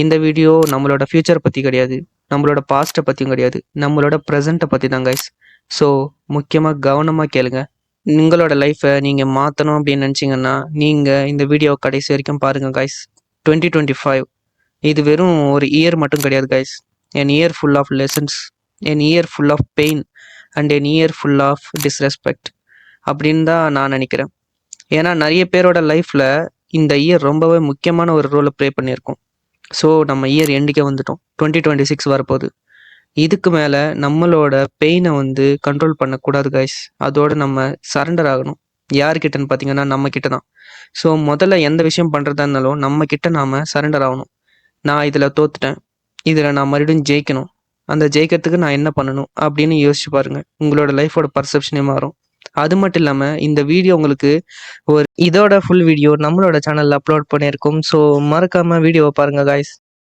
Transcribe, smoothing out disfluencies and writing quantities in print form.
இந்த வீடியோ நம்மளோட ஃப்யூச்சர் பற்றி கிடையாது, நம்மளோட பாஸ்ட்டை பற்றியும் கிடையாது, நம்மளோட ப்ரெசண்ட்டை பற்றி தான் கைஸ். ஸோ முக்கியமாக கவனமாக கேளுங்க. உங்களோட லைஃப்பை நீங்கள் மாற்றணும் அப்படின்னு நினச்சிங்கன்னா நீங்கள் இந்த வீடியோ கடைசி வரைக்கும் பாருங்கள் கைஸ். 2025 இது வெறும் ஒரு இயர் மட்டும் கிடையாது guys. an year full of lessons, an year full of pain and an year full of disrespect அப்படின்னு தான் நான் நினைக்கிறேன். ஏன்னா நிறைய பேரோட லைஃப்பில் இந்த இயர் ரொம்பவே முக்கியமான ஒரு ரோலை ப்ளே பண்ணியிருக்கோம். ஸோ நம்ம இயர் எண்டுக்கே வந்துட்டோம், 2026 வரப்போகுது. இதுக்கு மேலே நம்மளோட பெயினை வந்து கண்ட்ரோல் பண்ணக்கூடாது கைஸ். அதோடு நம்ம சரண்டர் ஆகணும். யார்கிட்டன்னு பார்த்தீங்கன்னா நம்ம கிட்ட தான். ஸோ முதல்ல எந்த விஷயம் பண்ணுறதா இருந்தாலும் நம்ம கிட்ட நாம் சரண்டர் ஆகணும். நான் இதில் தோத்துட்டேன், இதில் நான் மறுபடியும் ஜெயிக்கணும், அந்த ஜெயிக்கிறதுக்கு நான் என்ன பண்ணணும் அப்படின்னு யோசிச்சு பாருங்கள். உங்களோட லைஃபோட பர்செப்ஷனே மாறும். அது மட்டும் இல்லாமல் இந்த வீடியோ உங்களுக்கு இதோட ஃபுல் வீடியோ நம்மளோட சேனலில் அப்லோட் பண்ணியிருக்கோம். ஸோ மறக்காமல் வீடியோவை பாருங்கள் காய்ஸ்.